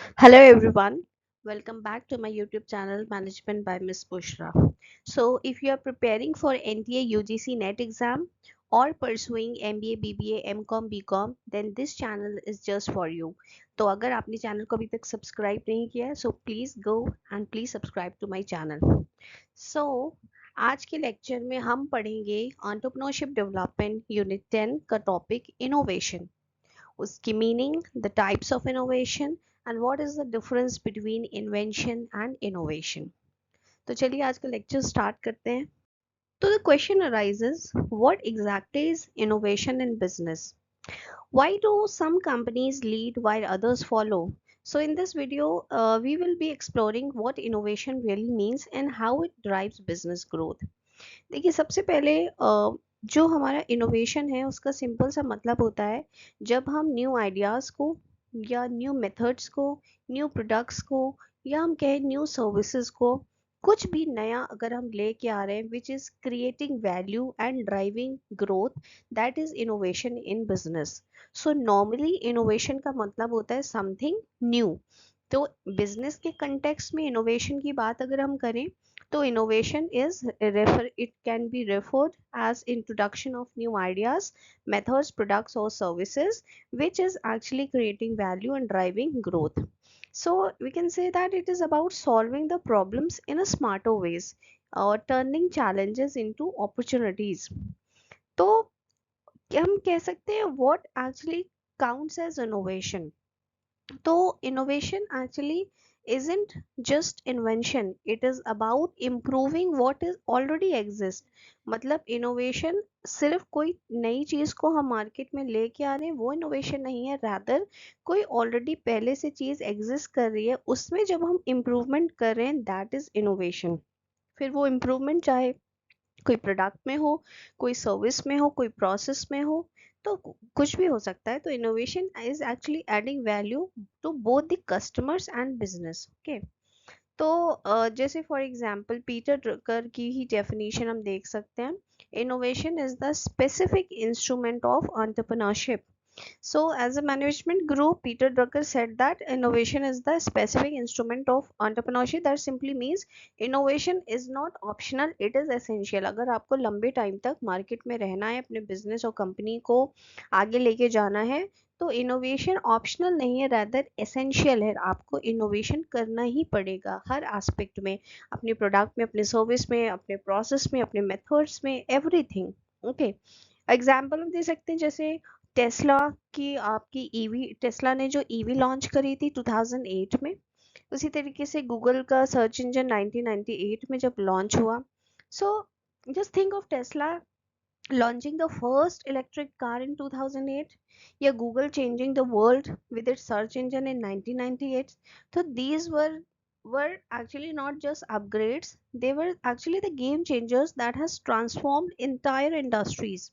Hello everyone, welcome back to my YouTube channel Management by Miss Bushra. So, if you are preparing for NTA UGC NET exam or pursuing MBA, BBA, MCOM, BCOM, then this channel is just for you. तो अगर आपने channel को अभी तक subscribe नहीं किया है, so please go and please subscribe to my channel. So, आज के लेक्चर में हम पढ़ेंगे एंटरप्रेन्योरशिप डेवलपमेंट यूनिट 10 का टॉपिक इनोवेशन, उसकी meaning, the types of innovation and what is the difference between invention and innovation. तो चलिए आज का लेक्चर स्टार्ट करते हैं. तो the question arises, what exactly is innovation in business? Why do some companies lead while others follow? So in this video, we will be exploring what innovation really means and how it drives business growth. देखिए सबसे पहले जो हमारा innovation है उसका simple सा मतलब होता है जब हम न्यू आइडियाज़ को या न्यू मेथड्स को, न्यू प्रोडक्ट्स को, या हम कहें न्यू सर्विसेज को, कुछ भी नया अगर हम लेके आ रहे हैं which is creating value and driving growth, that is innovation in business. So normally innovation का मतलब होता है समथिंग न्यू. तो बिजनेस के कंटेक्स्ट में इनोवेशन की बात अगर हम करें तो innovation is it can be referred as introduction of new ideas, methods, products or services which is actually creating value and driving growth. So we can say that it is about solving the problems in a smarter ways or turning challenges into opportunities. तो हम कह सकते हैं what actually counts as innovation. तो innovation actually isn't just invention, it is about improving what is already exist. मतलब innovation सिर्फ कोई नई चीज को हम मार्केट में लेके आ रहे हैं वो innovation नहीं है, rather कोई ऑलरेडी पहले से चीज एग्जिस्ट कर रही है उसमें जब हम इम्प्रूवमेंट कर रहे हैं दैट इज इनोवेशन. फिर वो इम्प्रूवमेंट चाहे कोई प्रोडक्ट में हो, कोई सर्विस में हो, कोई प्रोसेस में हो, तो कुछ भी हो सकता है. तो innovation is actually adding value to both the customers and business. Okay. तो जैसे फॉर एग्जांपल पीटर ड्रकर की ही डेफिनेशन हम देख सकते हैं. Innovation is the specific instrument of entrepreneurship. So, as a management guru, Peter Drucker said that innovation is the specific instrument of entrepreneurship. That simply means innovation is not optional, it is essential. अगर आपको लंबे time तक market में रहना है, अपने business और company को आगे लेके जाना है, तो इनोवेशन ऑप्शनल नहीं है, रैदर एसेंशियल है. आपको इनोवेशन करना ही पड़ेगा हर एस्पेक्ट में, अपने प्रोडक्ट में, अपने सर्विस में, अपने प्रोसेस में, अपने मेथड्स में, एवरीथिंग. ओके. एग्जाम्पल हम दे सकते हैं जैसे टेस्ला की, आपकी ईवी, टेस्ला ने जो ईवी लॉन्च करी थी 2008 में, उसी तरीके से गूगल का सर्च इंजन 1998 में जब लॉन्च हुआ. So just think of Tesla launching the first electric car in 2008, या Google changing the world with its search engine in 1998. So these were actually not just upgrades, they were actually the game changers that has transformed entire industries.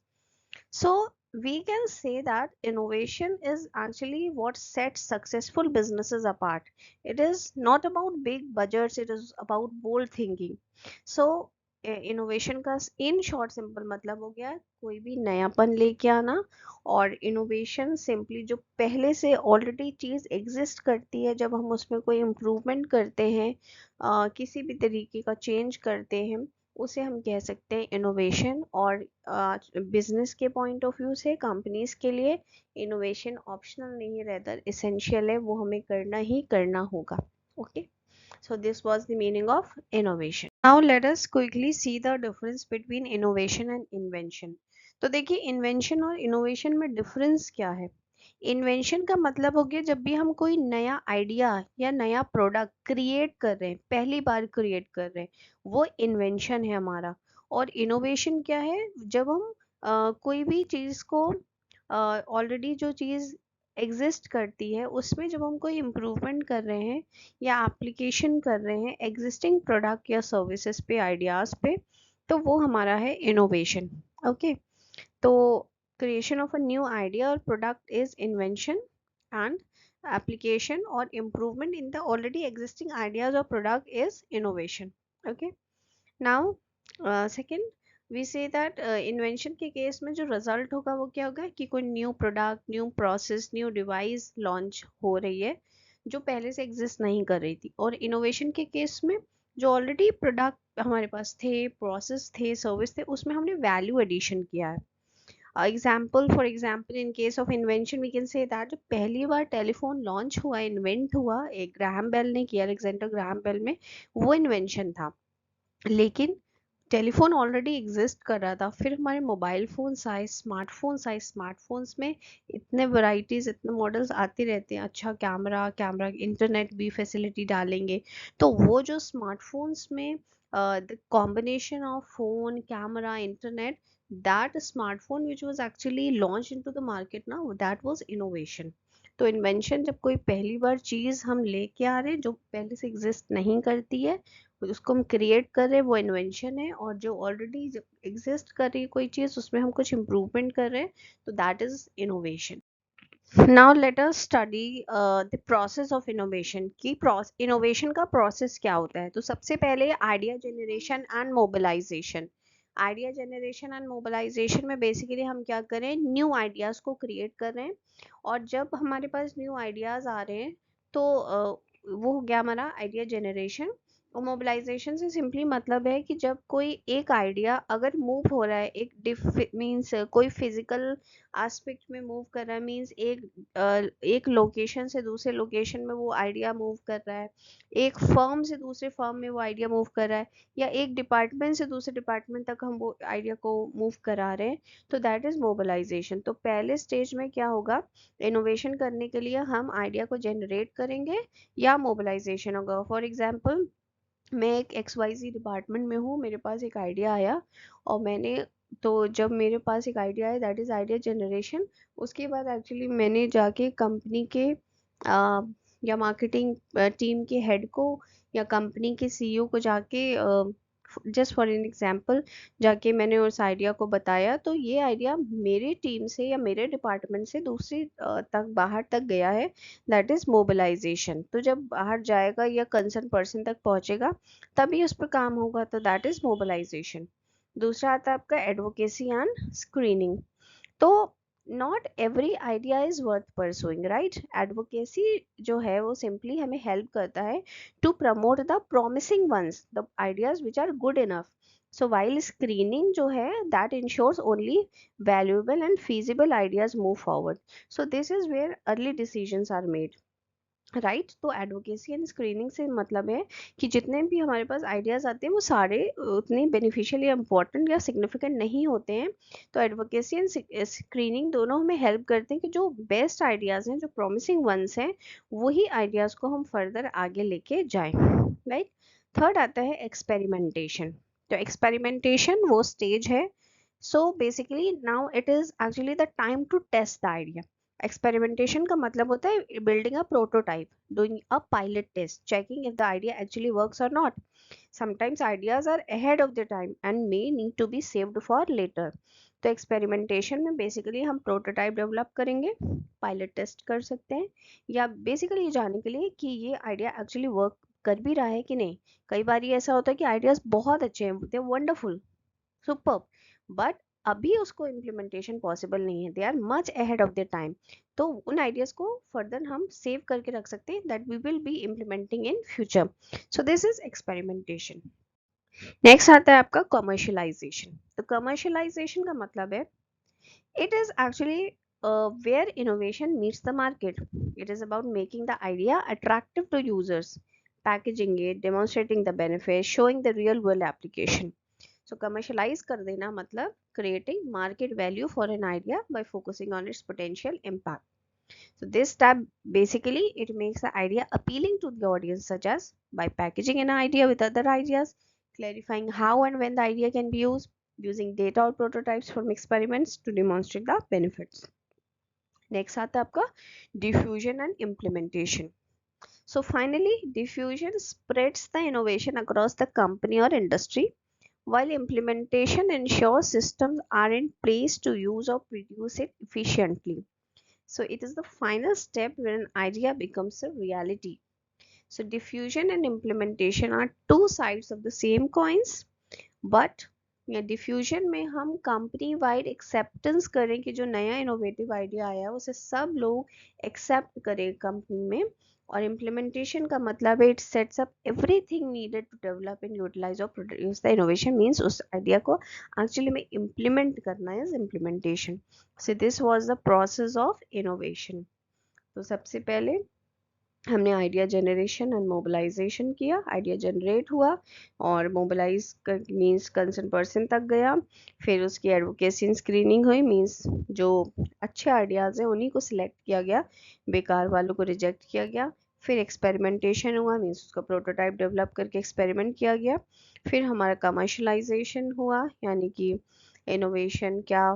So we can say that innovation is actually what sets successful businesses apart. It is not about big budgets, it is about bold thinking. So innovation का in short simple मतलब हो गया कोई भी नयापन लेके आना. और इनोवेशन सिंपली जो पहले से ऑलरेडी चीज़ एग्जिस्ट करती है, जब हम उसमें कोई इम्प्रूवमेंट करते हैं, किसी भी तरीके का चेंज करते हैं, उसे हम कह सकते हैं इनोवेशन. और बिजनेस के पॉइंट ऑफ व्यू से कंपनीज के लिए इनोवेशन ऑप्शनल नहीं है, रेदर एसेंशियल है, वो हमें करना ही करना होगा. Okay. So this was the meaning of innovation. Now let us quickly see the difference between innovation and invention. तो देखिए invention और innovation में difference क्या है. इन्वेंशन का मतलब हो गया जब भी हम कोई नया आइडिया या नया प्रोडक्ट क्रिएट कर रहे हैं, पहली बार क्रिएट कर रहे हैं, वो इन्वेंशन है हमारा. और इनोवेशन क्या है, जब हम कोई भी चीज़ को, ऑलरेडी जो चीज़ एग्जिस्ट करती है उसमें जब हम कोई इम्प्रूवमेंट कर रहे हैं या एप्लीकेशन कर रहे हैं एग्जिस्टिंग प्रोडक्ट या सर्विसेज पे, आइडियाज़ पे, तो वो हमारा है इनोवेशन. ओके. तो creation of a new idea or product is invention, and application or improvement in the already existing ideas or product is innovation. Okay. Now second, we say that invention के case में जो result होगा वो क्या होगा कि कोई new product, new process, new device launch हो रही है, जो पहले से एग्जिस्ट नहीं कर रही थी। और इनोवेशन के केस में जो ऑलरेडी प्रोडक्ट हमारे पास थे, प्रोसेस थे, सर्विस थे, उसमें हमने वैल्यू एडिशन किया है। For example, in case of invention, we can say that पहली बार टेलीफोन लॉन्च हुआ, इन्वेंट हुआ, एक ग्राहम बेल ने किया, अलेक्जेंडर ग्राहम बेल में, वो इन्वेंशन था। लेकिन टेलीफोन ऑलरेडी एग्जिस्ट कर रहा था। फिर हमारे मोबाइल फोन्स आए, स्मार्टफोन्स आए, स्मार्टफोन्स में इतने वैरायटीज, इतने मॉडल्स आते रहते हैं। अच्छा, कैमरा कैमरा इंटरनेट भी फैसिलिटी डालेंगे। तो वो जो स्मार्टफोन्स में the combination of phone, camera, internet, that smartphone which was actually launched into the market now, that was innovation। तो इन्वेंशन जब कोई पहली बार चीज हम लेके आ रहे हैं जो पहले से एग्जिस्ट नहीं करती है, उसको हम क्रिएट कर रहे हैं, वो इन्वेंशन है। और जो ऑलरेडी एग्जिस्ट कर रही है कोई चीज, उसमें हम कुछ इम्प्रूवमेंट कर रहे हैं, तो that is innovation. Now let us study the process of innovation की। इनोवेशन का प्रोसेस क्या होता है? तो सबसे पहले idea generation and mobilization. Idea generation and mobilization में बेसिकली हम क्या करें, न्यू आइडियाज को क्रिएट कर रहे हैं। और जब हमारे पास न्यू आइडियाज आ रहे हैं तो वो हो गया हमारा आइडिया जनरेशन। और मोबिलाइजेशन से सिंपली मतलब है कि जब कोई एक आइडिया अगर मूव हो रहा है, एक मीन्स कोई फिजिकल एस्पेक्ट में मूव कर रहा है, मीन्स एक लोकेशन से दूसरे लोकेशन में वो आइडिया मूव कर रहा है, एक फर्म से दूसरे फर्म में वो आइडिया मूव कर रहा है, या एक डिपार्टमेंट से दूसरे डिपार्टमेंट तक हम वो आइडिया को मूव करा रहे हैं, तो दैट इज मोबिलाइजेशन। तो पहले स्टेज में क्या होगा, इनोवेशन करने के लिए हम आइडिया को जनरेट करेंगे या मोबिलाइजेशन होगा। फॉर एग्जाम्पल, मैं एक XYZ डिपार्टमेंट में हूँ, मेरे पास एक आइडिया आया और मैंने, तो जब मेरे पास एक आइडिया आया, दैट इज आइडिया जनरेशन। उसके बाद एक्चुअली मैंने जाके कंपनी के या मार्केटिंग टीम के हेड को या कंपनी के CEO को जाके, जस्ट फॉर एन एग्जांपल, जाके मैंने उस आइडिया को बताया। तो ये आइडिया मेरे टीम से या मेरे डिपार्टमेंट से दूसरी तक, बाहर तक गया है, दैट इज मोबिलाइजेशन। तो जब बाहर जाएगा या कंसर्न पर्सन तक पहुंचेगा तभी उस पर काम होगा, तो दैट इज मोबिलाइजेशन। दूसरा आता है आपका एडवोकेसी एंड स्क्रीनिंग। तो not every idea is worth pursuing, right. Advocacy जो है वो सिंपली हमें हेल्प करता है to promote the promising ones, the ideas which are good enough. So while screening जो है, that ensures only valuable and feasible ideas move forward. So this is where early decisions are made, right. तो advocacy and screening से मतलब है कि जितने भी हमारे पास आइडियाज आते हैं वो सारे उतने बेनिफिशियल या इम्पोर्टेंट या सिग्निफिकेंट नहीं होते हैं। तो एडवोकेसी एंड स्क्रीनिंग दोनों हमें हेल्प करते हैं कि जो बेस्ट आइडियाज हैं, जो प्रॉमिसिंग वंस हैं, वही आइडियाज को हम फर्दर आगे लेके जाएं, राइट। थर्ड आता है एक्सपेरिमेंटेशन। तो एक्सपेरिमेंटेशन वो स्टेज है, so basically now it is actually the time to test the idea. Experimentation का मतलब होता है building a prototype, doing a pilot test, checking if the idea actually works और not. Sometimes ideas are ahead of the time and may need to be saved for later. तो experimentation में basically हम prototype develop करेंगे, pilot test कर सकते हैं, या basically ये जानने के लिए कि ये आइडिया एक्चुअली वर्क कर भी रहा है कि नहीं। कई बार ऐसा होता है कि आइडियाज बहुत अच्छे हैं, दे वंडरफुल, सुपर, बट अभी उसको इम्प्लीमेंटेशन पॉसिबल नहीं है, they are much ahead of the time. तो उन आइडियाज को फर्दर हम सेव करके रख सकते हैं, that we will be implementing in future. So this is experimentation. Next आता है आपका कमर्शियलाइजेशन। तो कमर्शियलाइजेशन का मतलब है, it is actually where innovation meets the market. It is about making the idea attractive to users, packaging it, demonstrating the benefits, showing the real world application. So commercialize कर देना मतलब creating market value for an idea by focusing on its potential impact. So this step basically it makes the idea appealing to the audience, such as by packaging an idea with other ideas, clarifying how and when the idea can be used, using data or prototypes from experiments to demonstrate the benefits. Next आता है आपका diffusion and implementation. So finally, diffusion spreads the innovation across the company or industry, while implementation ensures systems are in place to use or produce it efficiently. So it is the final step where an idea becomes a reality. So diffusion and implementation are two sides of the same coins, but या diffusion में हम company wide acceptance करें कि जो नया innovative idea आया है उसे सब लोग एक्सेप्ट करें कंपनी में। और इम्प्लीमेंटेशन का मतलब है it sets up everything needed to develop and utilize और प्रोड्यूस द इनोवेशन, मींस उस आइडिया को एक्चुअली में इम्प्लीमेंट करना is implementation. So this was the process of innovation. तो सबसे पहले हमने आइडिया जनरेशन एंड मोबिलाइजेशन किया, आइडिया जनरेट हुआ और मोबिलाइज मींस कंसर्न पर्सन तक गया, फिर उसकी एडवोकेसी एंड स्क्रीनिंग हुई, मींस जो अच्छे आइडियाज़ हैं उन्हीं को सिलेक्ट किया गया, बेकार वालों को रिजेक्ट किया गया। फिर एक्सपेरिमेंटेशन हुआ, मींस उसका प्रोटोटाइप डेवलप करके एक्सपेरिमेंट किया गया। फिर हमारा कमर्शलाइजेशन हुआ, यानी कि इनोवेशन क्या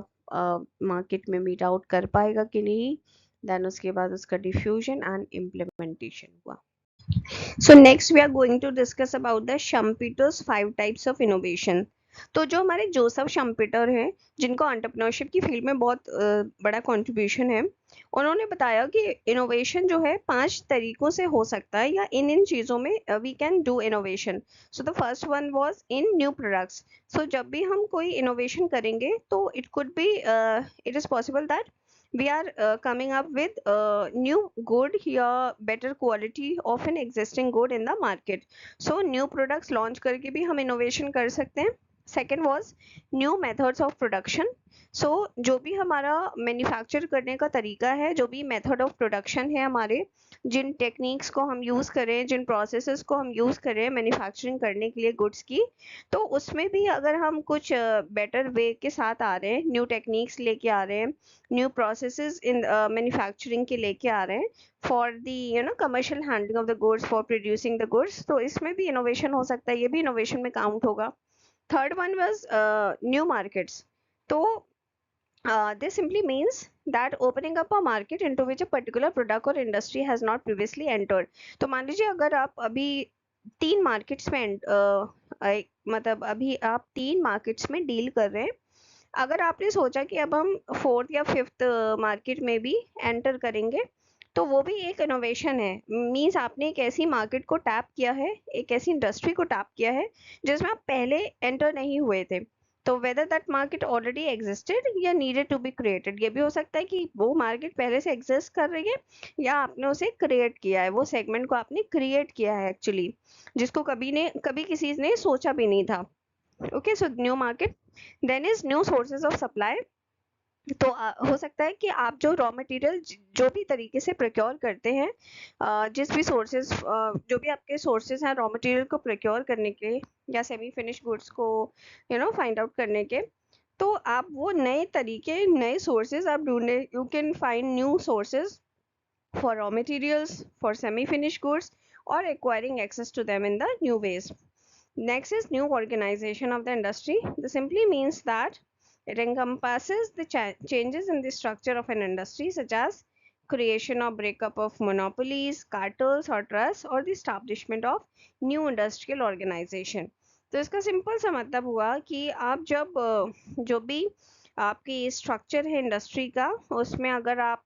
मार्केट में मीट आउट कर पाएगा कि नहीं। देन उसके बाद उसका डिफ्यूजन एंड इम्प्लीमेंटेशन हुआ। So next we are going to discuss about the Schumpeter's 5 types of innovation. तो जो हमारे जोसेफ शम्पीटर हैं, जिनको एंटरप्रेन्योरशिप की फील्ड में बहुत बड़ा कंट्रीब्यूशन है, उन्होंने बताया कि इनोवेशन जो है 5 तरीकों से हो सकता है, या इन चीज़ों में we can do innovation. So the first one was in new products. सो जब भी हम कोई इनोवेशन करेंगे तो it could be it is possible that we are coming up with new good या better quality of an existing good in the market. So new products launch करके भी हम innovation कर सकते हैं। Second was new methods of production. So जो भी हमारा मैन्युफैक्चर करने का तरीका है, जो भी मेथड ऑफ प्रोडक्शन है हमारे, जिन टेक्निक्स को हम यूज़ करें, जिन प्रोसेसेस को हम यूज़ करें मैन्युफैक्चरिंग करने के लिए गुड्स की, तो उसमें भी अगर हम कुछ बेटर वे के साथ आ रहे हैं, न्यू टेक्निक्स लेके आ रहे हैं, न्यू प्रोसेसेस इन मैन्युफैक्चरिंग के लेके आ रहे हैं for the commercial handling of the goods, for producing the goods, तो इसमें भी इनोवेशन हो सकता है, ये भी इनोवेशन में काउंट होगा। Third one was new markets. तो this simply means that opening up a market into which a particular product or industry has not previously entered. तो मान लीजिए अगर आप अभी 3 मार्केट्स में मतलब अभी आप 3 मार्केट्स में डील कर रहे हैं, अगर आपने सोचा कि अब हम 4th या 5th मार्केट में भी एंटर करेंगे, तो वो भी एक इनोवेशन है। मींस आपने एक ऐसी मार्केट को टैप किया है, एक ऐसी इंडस्ट्री को टैप किया है जिसमें आप पहले एंटर नहीं हुए थे। तो whether that market already existed या नीडेड टू बी क्रिएटेड, ये भी हो सकता है कि वो मार्केट पहले से एग्जिस्ट कर रही है या आपने उसे क्रिएट किया है, वो सेगमेंट को आपने क्रिएट किया है एक्चुअली, जिसको कभी किसी ने सोचा भी नहीं था। Okay, so new market. Then is new sources of supply. तो हो सकता है कि आप जो रॉ मटेरियल जो भी तरीके से प्रोक्योर करते हैं, जिस भी सोर्सेज जो भी आपके सोर्सेज हैं रॉ मटेरियल को प्रोक्योर करने के या सेमी फिनिश गुड्स को फाइंड आउट करने के, तो आप वो नए तरीके, नए सोर्सेज आप ढूंढने, you can find new sources for raw materials, for semi finish goods, और acquiring access to them in the new ways. Next is new organization of the industry. This simply means that it encompasses the changes in the structure of an industry, such as creation or breakup of monopolies, cartels or trusts, or the establishment of new industrial organization. तो इसका simple सा मतलब हुआ कि आप जब जो भी आपकी स्ट्रक्चर है इंडस्ट्री का, उसमें अगर आप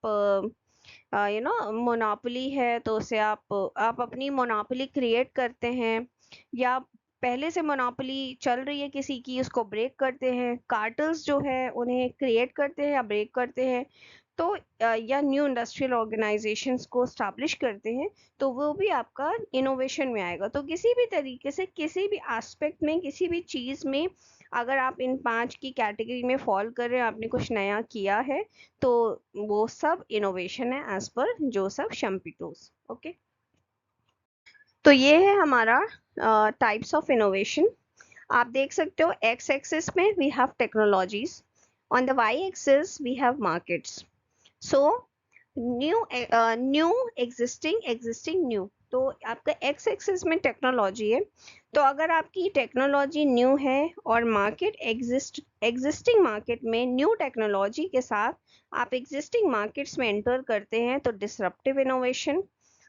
मोनोपोली है तो उसे आप अपनी मोनोपोली क्रिएट करते हैं, या पहले से मोनोपोली चल रही है किसी की, उसको ब्रेक करते हैं, कार्टल्स जो है उन्हें क्रिएट करते हैं या ब्रेक करते हैं, तो या न्यू इंडस्ट्रियल ऑर्गेनाइजेशंस को स्टैब्लिश करते हैं, तो वो भी आपका इनोवेशन में आएगा। तो किसी भी तरीके से, किसी भी एस्पेक्ट में, किसी भी चीज़ में अगर आप इन 5 की कैटेगरी में फॉल कर रहे हैं, आपने कुछ नया किया है, तो वो सब इनोवेशन है एज पर जोसेफ शम्पीटोस। ओके, तो ये है हमारा टाइप्स ऑफ इनोवेशन। आप देख सकते हो एक्स एक्सिस में we have technologies, on the Y axis we have markets. So new existing new, तो आपका एक्स एक्सिस में टेक्नोलॉजी है। तो अगर आपकी टेक्नोलॉजी न्यू है और मार्केट एग्जिस्टिंग मार्केट में न्यू टेक्नोलॉजी के साथ आप एग्जिस्टिंग मार्केट्स में एंटर करते हैं, तो डिसरप्टिव इनोवेशन।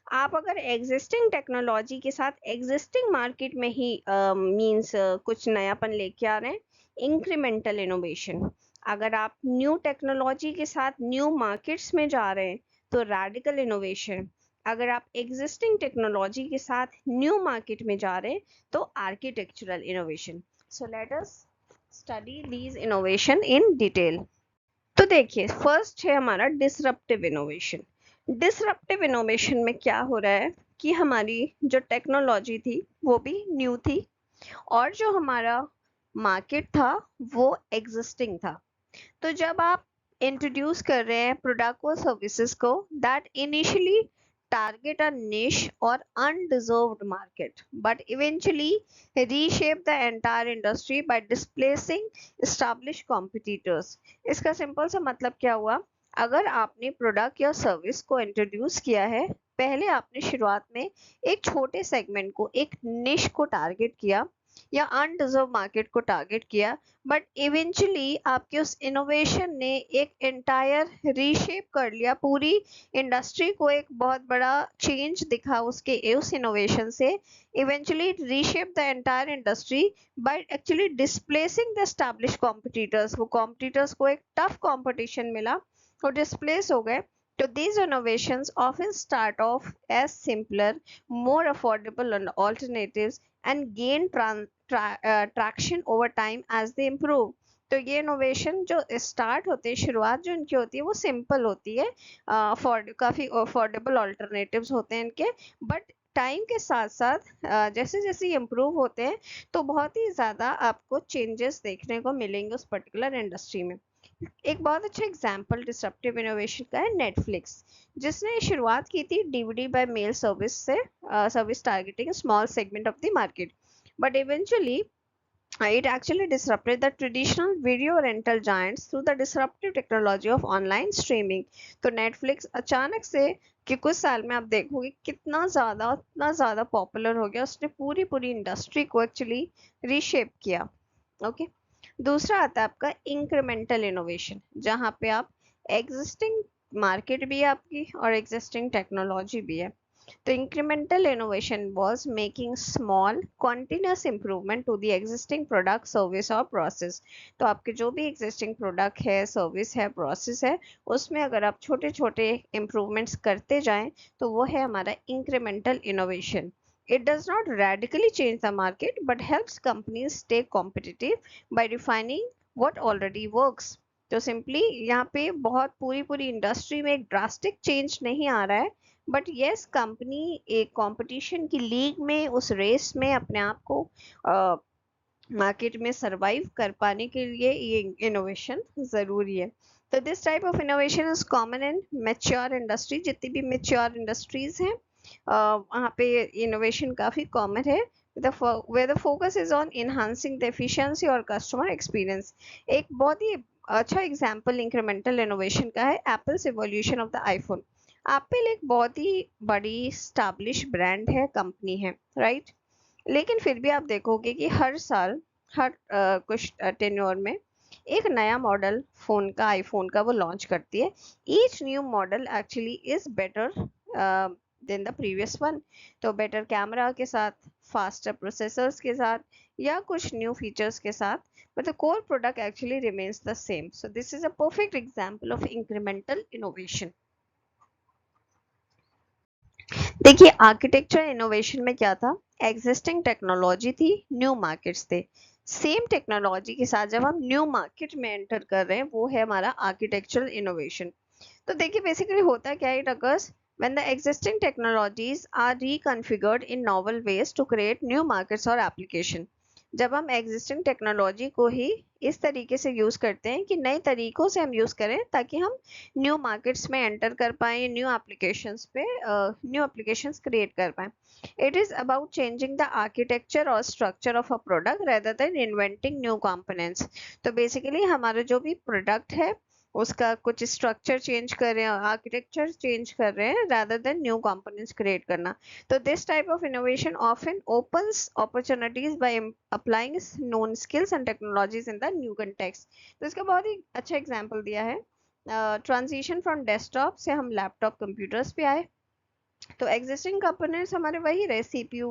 आप अगर एग्जिस्टिंग टेक्नोलॉजी के साथ एग्जिस्टिंग मार्केट में ही मींस कुछ नयापन लेके आ रहे हैं, इंक्रीमेंटल इनोवेशन। अगर आप न्यू टेक्नोलॉजी के साथ न्यू मार्केट्स में जा रहे हैं, तो रेडिकल इनोवेशन। अगर आप एग्जिस्टिंग टेक्नोलॉजी के साथ न्यू मार्केट में जा रहे हैं, तो architectural innovation. So let us study these innovation in detail. तो देखिए, फर्स्ट है हमारा डिसरप्टिव इनोवेशन। डिसरप्टिव इनोवेशन में क्या हो रहा है कि हमारी जो टेक्नोलॉजी थी वो भी न्यू थी, और जो हमारा मार्केट था वो एग्जिस्टिंग था। तो जब आप इंट्रोड्यूस कर रहे हैं प्रोडक्ट और सर्विसेज को that initially target a niche or undeserved market but eventually reshape the entire industry by displacing established competitors। इसका सिंपल सा मतलब क्या हुआ, अगर आपने प्रोडक्ट या सर्विस को इंट्रोड्यूस किया है, पहले आपने शुरुआत में एक छोटे सेगमेंट को, एक निश को टारगेट किया या अनडिजर्व मार्केट को टारगेट किया, बट इवेंचुअली आपके उस इनोवेशन ने एक एंटायर रीशेप कर लिया पूरी इंडस्ट्री को, एक बहुत बड़ा चेंज दिखा उसके उस इनोवेशन से। Eventually reshape the entire industry by actually displacing the establish competitors. वो कॉम्पिटिटर्स को एक टफ कॉम्पिटिशन मिला, वो डिस्प्लेस हो गए। So these innovations often start off as simpler, more affordable alternatives and gain traction over time as they improve। तो ये innovation जो स्टार्ट होते हैं, शुरुआत जो इनकी होती है वो सिंपल होती है, काफ़ी अफोर्डेबल ऑल्टरनेटिव्स होते हैं इनके, बट टाइम के साथ साथ जैसे जैसे इम्प्रूव होते हैं तो बहुत ही ज़्यादा आपको चेंजेस देखने को मिलेंगे उस पर्टिकुलर इंडस्ट्री में। एक बहुत अच्छा एग्जाम्पल डिसरप्टिव इनोवेशन का है नेटफ्लिक्स, जिसने शुरुआत की थी डीवीडी बाय मेल सर्विस से, service targeting small segment of the market, but eventually it actually disrupted the traditional video rental giants through the disruptive technology of online streaming। तो Netflix अचानक से कि कुछ साल में आप देखोगे कितना ज़्यादा, उतना ज़्यादा पॉपुलर हो गया, उसने पूरी पूरी इंडस्ट्री को एक्चुअली रीशेप किया। ओके, दूसरा आता है आपका इंक्रीमेंटल इनोवेशन, जहाँ पे आप एग्जिस्टिंग मार्केट भी है आपकी और एग्जिस्टिंग टेक्नोलॉजी भी है। तो incremental innovation was making small continuous improvement to the existing product, service और process। तो आपके जो भी existing product है, service है, process है, उसमें अगर आप छोटे छोटे improvements करते जाएं तो वो है हमारा incremental innovation। It does not radically change the market but helps companies stay competitive by refining what already works। तो सिंपली यहाँ पे बहुत पूरी पूरी इंडस्ट्री में एक ड्रास्टिक चेंज नहीं आ रहा है, बट यस कंपनी एक कंपटीशन की लीग में, उस रेस में अपने आप को मार्केट में सरवाइव कर पाने के लिए ये इनोवेशन ज़रूरी है। तो this type of innovation is common in mature industry. जितनी भी मैच्योर इंडस्ट्रीज हैं वहाँ पे इनोवेशन काफ़ी कॉमन है, where the focus is on enhancing the efficiency और customer experience। एक बहुत ही अच्छा एग्जाम्पल इंक्रीमेंटल इनोवेशन का है apples evolution of the iPhone. Apple एक बहुत ही बड़ी स्टैब्लिश ब्रांड है, कंपनी है, राइट? लेकिन फिर भी आप देखोगे कि हर साल, हर कुछ टेन्योर में एक नया मॉडल फोन का, आईफोन का वो लॉन्च करती है। Each new model actually is better than the previous one. तो बेटर कैमरा के साथ, फास्टर प्रोसेसर्स के साथ, या कुछ न्यू फीचर्स के साथ, but the core product actually remains the same। So this is a perfect example of incremental innovation। देखिए, आर्किटेक्चर इनोवेशन में क्या था, एग्जिस्टिंग टेक्नोलॉजी थी, न्यू मार्केट्स थे। सेम टेक्नोलॉजी के साथ जब हम न्यू मार्केट में एंटर कर रहे हैं वो है हमारा आर्किटेक्चरल इनोवेशन। तो देखिए बेसिकली होता क्या है, it occurs when the existing technologies are reconfigured in novel ways to create new markets or application। जब हम एग्जिस्टिंग टेक्नोलॉजी को ही इस तरीके से यूज करते हैं कि नए तरीकों से हम यूज करें ताकि हम न्यू मार्केट्स में एंटर कर पाए, न्यू एप्लीकेशंस पे न्यू एप्लीकेशंस क्रिएट कर पाए। It is about changing the architecture और structure of a product rather than inventing new components. तो बेसिकली हमारा जो भी प्रोडक्ट है उसका कुछ स्ट्रक्चर चेंज कर रहे हैं, आर्किटेक्चर चेंज कर रहे हैं, rather than new components create करना। तो this type of innovation often opens opportunities by applying known skills and technologies in the new context. तो इसका बहुत ही अच्छा एग्जांपल दिया है, ट्रांजिशन फ्रॉम डेस्कटॉप से हम लैपटॉप कंप्यूटर्स पे आए। तो एग्जिस्टिंग कंपोनेंट्स हमारे वही रहे, सीपीयू,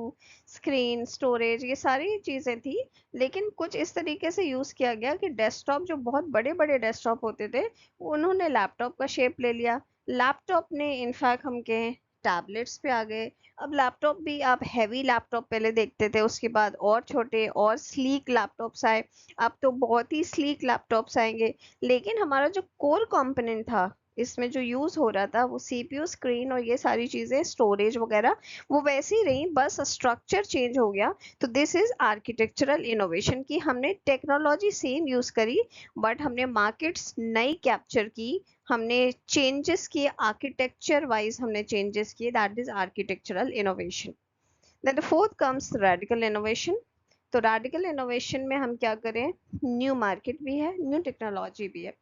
स्क्रीन, स्टोरेज, ये सारी चीज़ें थी, लेकिन कुछ इस तरीके से यूज़ किया गया कि डेस्कटॉप जो बहुत बड़े बड़े डेस्कटॉप होते थे उन्होंने लैपटॉप का शेप ले लिया। लैपटॉप ने इनफैक्ट हम कहें टैबलेट्स पे आ गए, अब लैपटॉप भी आप हैवी लैपटॉप पहले देखते थे, उसके बाद और छोटे और स्लीक लैपटॉप्स आए, अब तो बहुत ही स्लीक लैपटॉप्स आएंगे। लेकिन हमारा जो कोर कंपोनेंट था, इसमें जो यूज हो रहा था, वो सीपीयू, स्क्रीन और ये सारी चीजें, स्टोरेज वगैरह, वो वैसे ही रही, बस स्ट्रक्चर चेंज हो गया। तो दिस इज आर्किटेक्चरल इनोवेशन की हमने टेक्नोलॉजी सेम यूज करी, बट हमने मार्केट्स नई कैप्चर की, हमने चेंजेस किए आर्किटेक्चर वाइज, हमने चेंजेस किए, that is architectural innovation. Then the fourth comes radical innovation. तो रेडिकल इनोवेशन में हम क्या करें, न्यू मार्केट भी है, न्यू टेक्नोलॉजी भी है।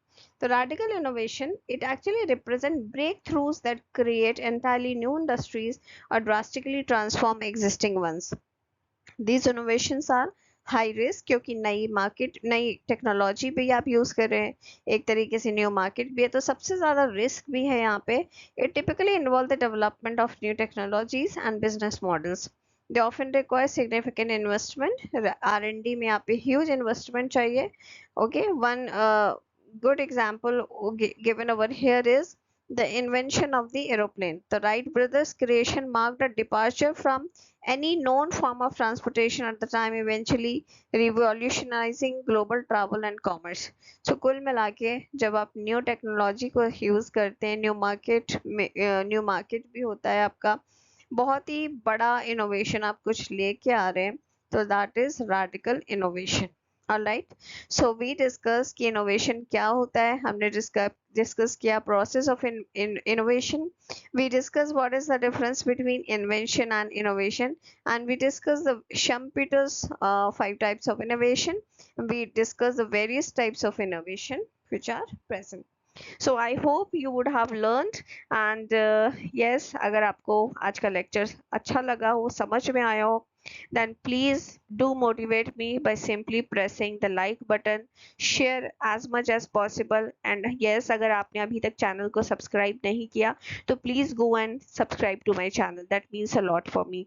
तो radical innovation it actually represent breakthroughs that create entirely new industries और drastically transform existing ones. These innovations are high risk, क्योंकि नई मार्केट, नई टेक्नोलॉजी भी आप यूज कर रहे हैं, एक तरीके से न्यू मार्केट भी है, तो सबसे ज्यादा रिस्क भी है यहाँ पे। It typically involve the development of new technologies and business models. They often require significant investment, R&D में यहाँ पे ह्यूज इन्वेस्टमेंट चाहिए। Okay, one good example given over here is the invention of the aeroplane. The Wright brothers creation marked a departure from any known form of transportation at the time, eventually revolutionizing global travel and commerce. So कुल मिला के जब आप new technology को use करते हैं, new market में, new market भी होता है आपका, बहुत ही बड़ा इनोवेशन आप कुछ लेके आ रहे हैं, तो that is radical innovation. Alright, so we discuss कि इनोवेशन क्या होता है, हमने डिस्कस किया process of innovation, we discuss what is the difference between invention and innovation, and we discuss the Schumpeter's 5 types of innovation. We discuss the various types of innovation which are present. So I hope you would have learned, and yes, अगर आपको आज का lecture अच्छा लगा हो, समझ में आया हो, then please do motivate me by simply pressing the like button, share as much as possible, and yes, अगर आपने अभी तक चैनल को सब्सक्राइब नहीं किया तो please go and subscribe to my channel, that means a lot for me.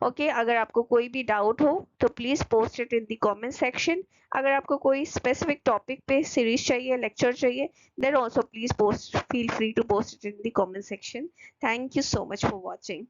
Okay, अगर आपको कोई भी डाउट हो तो please post it in the comment section. अगर आपको कोई स्पेसिफिक टॉपिक पे सीरीज चाहिए, लेक्चर चाहिए, then also please feel free to post it in the comment section. Thank you so much for watching.